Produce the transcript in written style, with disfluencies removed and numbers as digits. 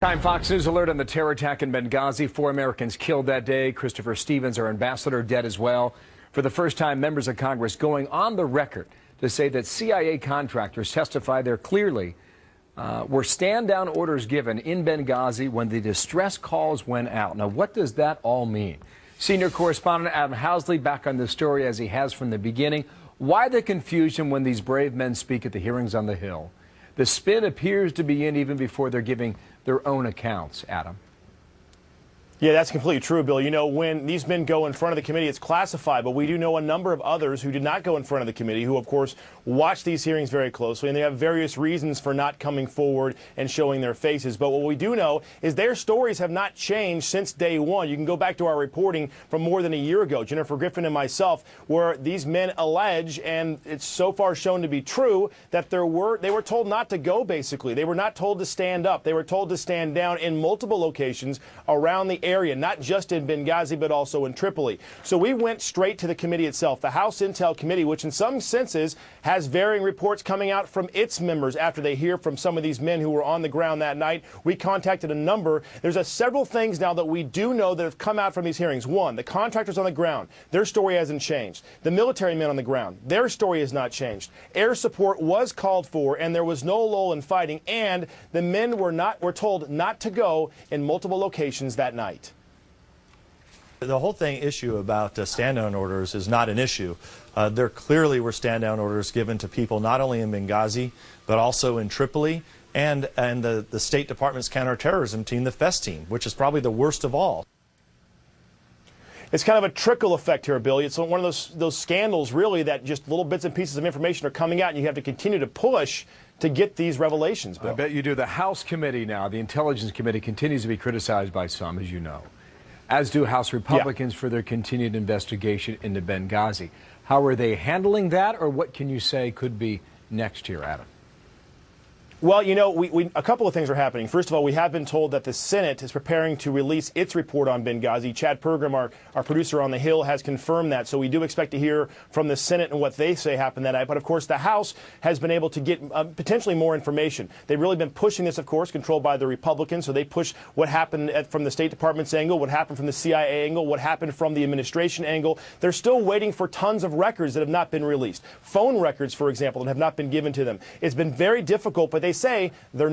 Time Fox News alert on the terror attack in Benghazi. 4 Americans killed that day. Christopher Stevens, our ambassador, dead as well. For the first time, members of Congress going on the record to say that CIA contractors testify there clearly were stand-down orders given in Benghazi when the distress calls went out. Now, what does that all mean? Senior correspondent Adam Housley back on this story as he has from the beginning. Why the confusion when these brave men speak at the hearings on the Hill? The spin appears to be in even before they're giving their own accounts, Adam. Yeah, that's completely true, Bill. You know, when these men go in front of the committee, it's classified, but we do know a number of others who did not go in front of the committee, who, of course, watch these hearings very closely, and they have various reasons for not coming forward and showing their faces. But what we do know is their stories have not changed since day one. You can go back to our reporting from more than a year ago, Jennifer Griffin and myself, where these men allege, and it's so far shown to be true, that they were told not to go, basically. They were not told to stand up. They were told to stand down in multiple locations around the area, not just in Benghazi, but also in Tripoli. So we went straight to the committee itself, the House Intel Committee, which in some senses has varying reports coming out from its members after they hear from some of these men who were on the ground that night. We contacted a number. There's several things now that we do know that have come out from these hearings. One, the contractors on the ground, their story hasn't changed. The military men on the ground, their story has not changed. Air support was called for, and there was no lull in fighting, and the men were told not to go in multiple locations that night. The whole issue about stand-down orders is not an issue. There clearly were stand-down orders given to people not only in Benghazi, but also in Tripoli and the State Department's counterterrorism team, the FES team, which is probably the worst of all. It's kind of a trickle effect here, Billy. It's one of those scandals, really, that just little bits and pieces of information are coming out, and you have to continue to push to get these revelations, Bill. I bet you do. The House Committee now, the Intelligence Committee, continues to be criticized by some, as you know, as do House Republicans for their continued investigation into Benghazi. How are they handling that, or what can you say could be next year, Adam? Well, you know, a couple of things are happening. First of all, we have been told that the Senate is preparing to release its report on Benghazi. Chad Pergram, our producer on the Hill, has confirmed that. So we do expect to hear from the Senate and what they say happened that night. But, of course, the House has been able to get potentially more information. They've really been pushing this, of course, controlled by the Republicans. So they push what happened from the State Department's angle, what happened from the CIA angle, what happened from the administration angle. They're still waiting for tons of records that have not been released. Phone records, for example, that have not been given to them. It's been very difficult, but they say they're